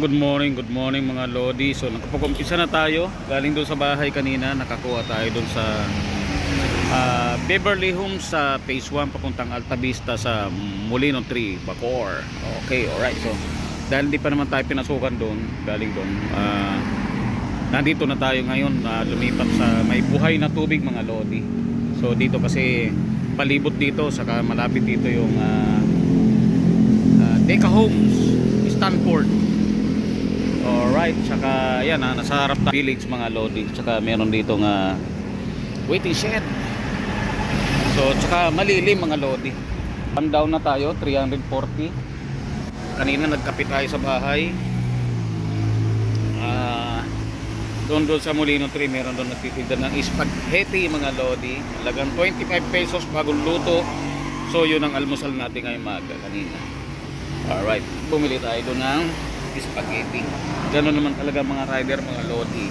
good morning mga Lodi. So nakapag-umpisa na tayo. Galing doon sa bahay kanina, nakakuha tayo doon sa Beverly Homes sa Phase 1 papuntang Alta Vista sa Molino 3, Bacoor. Okay, alright. So dahil hindi pa naman tayo pinasukan doon, galing doon, nandito na tayo ngayon, lumipat sa may buhay na tubig mga Lodi. So dito kasi palibot dito, saka malapit dito yung Deca Homes, Stanford. Alright, saka yan nasa harap na village mga Lodi. Saka meron dito nga waiting shed. So saka malilim mga Lodi. Come down na tayo, 340. Kanina nagkapit tayo sa bahay. Doon sa Molino 3 meron doon nagtitinda ng spaghetti mga Lodi. Halagang 25 pesos bagong luto. So yun ang almusal natin ngayong maga kanina. Alright, bumili tayo doon ng spaghetti. Gano'n naman talaga mga rider mga Lodi.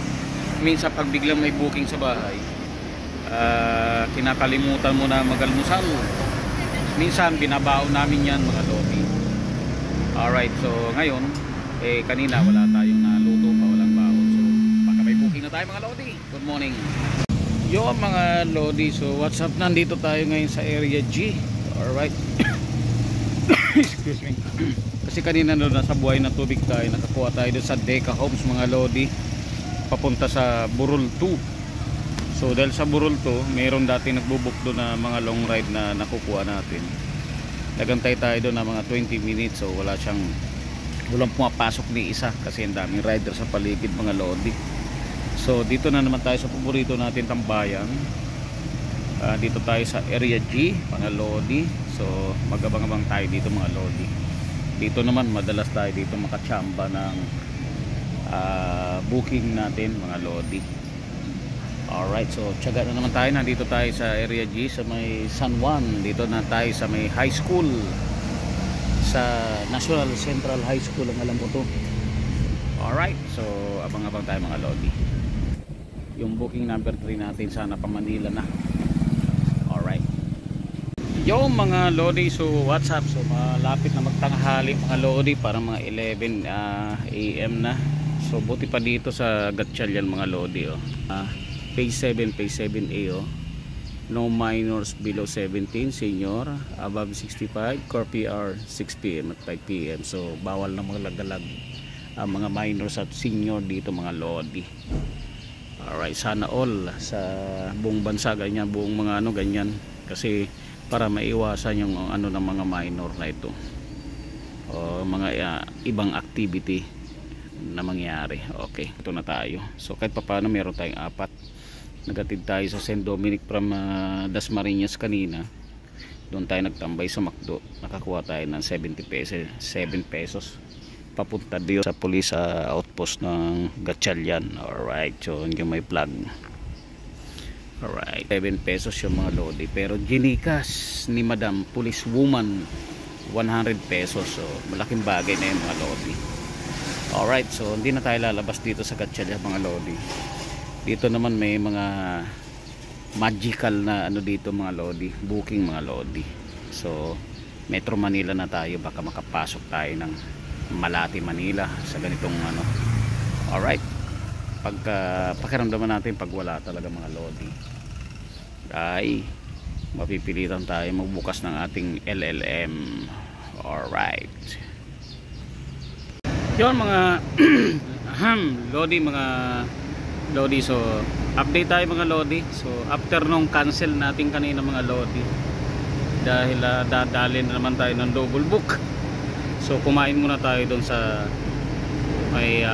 Minsan pag biglang may booking sa bahay, kinakalimutan mo na mag-almusal. Minsan binabaon namin yan mga Lodi. Alright, so ngayon kanina wala tayong naluto pa, walang baon. So baka may booking na tayo mga Lodi. Good morning. Yo mga Lodi, so what's up, nandito tayo ngayon sa area G. Alright. Excuse me. Kasi kanina doon nasa buhay na tubig tayo, nakakuha tayo doon sa Deca Homes mga Lodi, papunta sa Burol 2. So dahil sa Burol 2 mayroon dati nagbubuk doon na mga long ride na nakukuha natin. Nagantay tayo doon na mga 20 minutes. So walang pumapasok ni isa kasi ang daming rider sa paligid mga Lodi. So dito na naman tayo sa paborito natin tambayan. Dito tayo sa area G mga Lodi. So magabang-abang tayo dito mga Lodi. Dito naman madalas tayo dito makachamba ng booking natin mga Lodi. Alright, so tiyaga na naman tayo. Nandito tayo sa area G sa may San Juan. Dito na tayo sa may high school, sa National Central High School ang alam ko to. Alright, so abang-abang tayo mga Lodi. Yung booking number 3 natin sana pa Manila na. Alright. Yo mga Lodi, so what's up? So malapit na magtanghali mga Lodi, para mga 11 AM na. So buti pa dito sa Gatchalian mga Lodi phase 7, phase 7A no minors below 17, senior above 65, core PR 6 PM at 5 PM. So bawal na maglagalag ang mga minors at senior dito mga Lodi. Alright, sana all sa buong bansa ganyan, buong mga ganyan, kasi para maiwasan yung ng mga minor na ito o mga ibang activity na mangyari. Okay, ito na tayo. So kahit paano meron tayong 4. Nagatid tayo sa St. Dominic from Dasmariñas kanina. Doon tayo nagtambay sa McDo. Nakakuha tayo ng 7 pesos papunta dito sa police outpost ng Gatchalian. Alright, so yung may plug. Alright, 7 pesos yung mga Lodi. Pero ginikas ni Madam Police Woman 100 pesos. So malaking bagay na yung mga Lodi. Alright, so hindi na tayo lalabas dito sa Gatchalian mga Lodi. Dito naman may mga magical na dito mga Lodi, booking mga Lodi. So Metro Manila na tayo, baka makapasok tayo ng Malate Manila sa ganitong Alright, pakiramdaman natin pag wala talaga mga Lodi ay mapipilitan tayo magbukas ng ating LLM. Alright, yun mga Lodi, mga Lodi, so update tayo mga Lodi. So after nung cancel natin kanina mga Lodi, dahil dadali na naman tayo ng double book, so kumain muna tayo doon sa may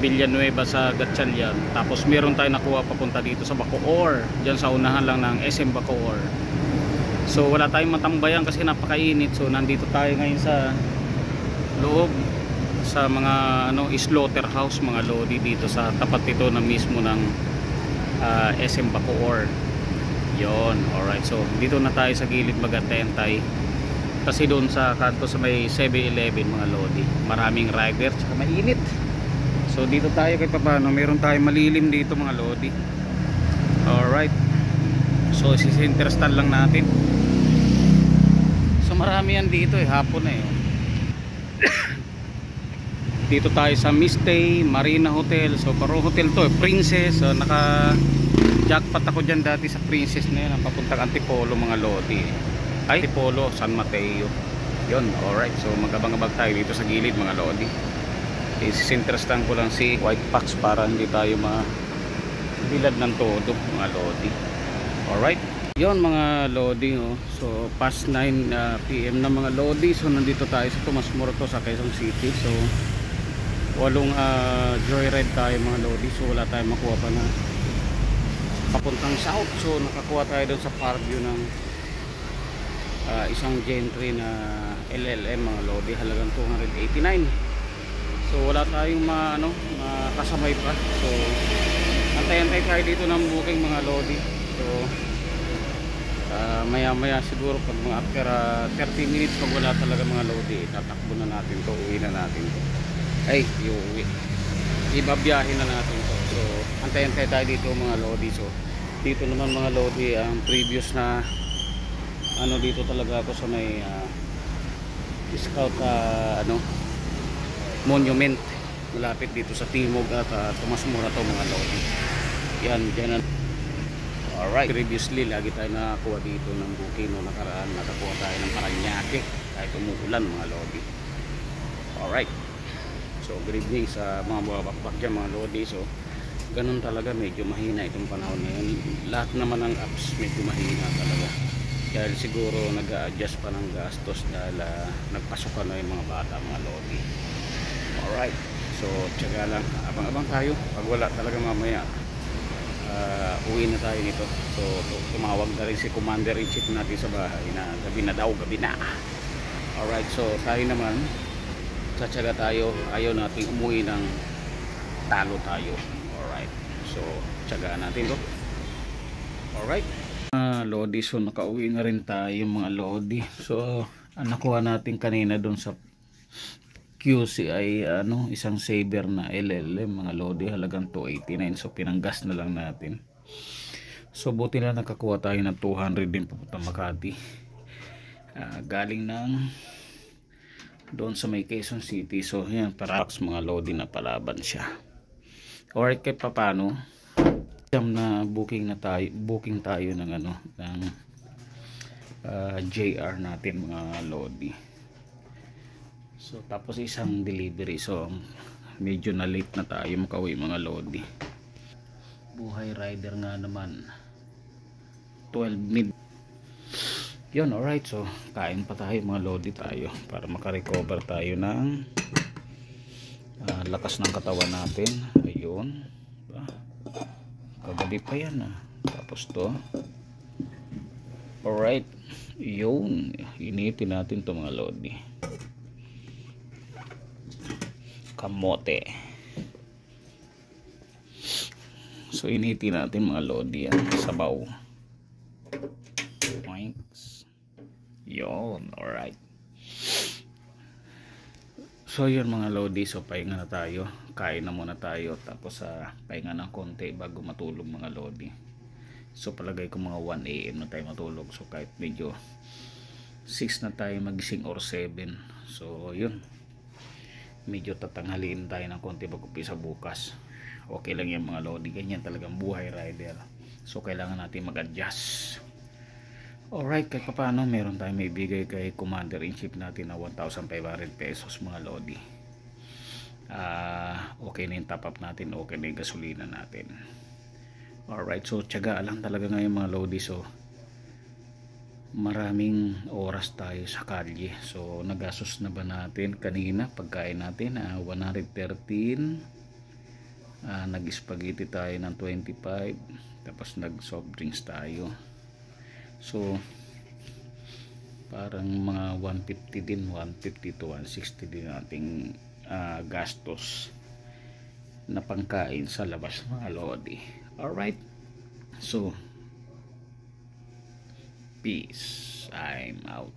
Villanueva sa Gatchalian. Tapos meron tayo nakuha papunta dito sa Bacoor, dyan sa unahan lang ng SM Bacoor. So wala tayong matambayan kasi napakainit. So nandito tayo ngayon sa loob sa mga slaughterhouse mga Lodi, dito sa tapat ito na mismo ng SM Bacoor. Yon, alright. So dito na tayo sa gilid mag-antay kasi doon sa kanto sa may 7-Eleven mga Lodi, maraming rider at mainit. So dito tayo kahit paano meron tayong malilim dito mga Lodi. Alright, so si-center stand lang natin. So marami yan dito hapon na Dito tayo sa Mistay Marina Hotel. So parang hotel to, Princess. So naka jackpot ako dyan dati sa Princess na yan, ang papuntang Antipolo mga lodi. Ay, Antipolo, San Mateo. Yun, alright. So magabang-abag tayo dito sa gilid mga lodi. Isisinterestan ko lang si White Fox para hindi tayo mabilad ng todo mga lodi. Alright. Yun mga lodi, oh. So past 9 PM na mga lodi. So nandito tayo sa Tomas Morato sa Quezon City. So walong joyride tayo mga lodi. So wala tayong makuha pa na papuntang south. So nakakuha tayo doon sa Parkview ng isang gentry na LLM mga lodi, halagang 289. So wala tayong makasamay pa. So antay-antay tayo dito ng booking mga lodi. So maya maya siguro pag mga after 30 minutes pag wala talaga mga lodi, tatakbo na natin to, uwi na natin to. Ay, iuwi, ibabiyahin na natin to. So antay-antay tayo dito mga lodi. So dito naman mga lodi, ang previous na dito talaga ako sa may scout monument malapit dito sa Timog at Tomas Morato mga lodi. Yan, dyan. Alright, previously lagi tayo nakakuha dito ng booking no nakaraan, nakakuha tayo ng Paranaque kahit umuulan mga lodi. Alright, so good evening sa mga bakbak dyan mga lodi. So ganun talaga, medyo mahina itong panahon ngayon. Lahat naman ng apps medyo mahina talaga dahil siguro nag-a-adjust pa ng gastos dahil nagpasukan na yung mga bata mga lodi. Alright, so tiyaga lang, abang-abang tayo. Pag wala talaga mamaya uwi na tayo nito. So tumawag na rin si Commander-in-Chief natin sa bahay na gabi na daw, gabi na. Alright, so tayo naman tsatsaga tayo, ayaw natin umuwi ng talo tayo. Alright, so tsagaan natin to. Alright lodi, so nakauwi na rin tayo mga lodi. So nakuha natin kanina doon sa QC ay isang saver na LLM mga lodi, halagang 289. So pinanggas na lang natin. So buti na nakakuha tayo ng 200 din papunta Makati. Galing ng doon sa may Quezon City. So yan, para mga lodi na palaban siya. Alright, kahit papano na booking tayo ng ng JR natin mga lodi. So tapos isang delivery, so medyo na late na tayo makauwi mga lodi. Buhay rider nga naman 12 mid yun. Alright, so kain pa tayo mga lodi tayo para makarecover tayo ng lakas ng katawan natin. Ayun, kagabi pa yan tapos to. Alright, yun, initin natin to mga lodi. Kamote. So initin natin mga lodi yan, sabaw. Thanks. Yun, alright. So yun mga lodi, so pahinga na tayo, kain na muna tayo, tapos pahinga ng konti bago matulog mga lodi. So palagay ko mga 1 AM na tayo matulog. So kahit medyo 6 na tayo magising or 7. So yun, medyo tatanghaliin tayo ng konti bago umpisa bukas. Okay lang yan mga lodi, ganyan talagang buhay rider. So kailangan natin mag-adjust. Alright, kahit paano meron tayong may bigay kay Commander-in-Chief natin na 1,500 pesos mga lodi. Okay na yung top up natin, okay na yung gasolina natin. Alright, so tiyaga lang talaga ngayon mga lodi. So maraming oras tayo sa kalye. So nagastos na ba natin kanina pagkain natin 113, nag-spaghetti tayo ng 25, tapos nag-soft drinks tayo. So parang mga 150 din, 150 to 160 din nating gastos na pangkain sa labas mga lodi. Alright, so peace, I'm out.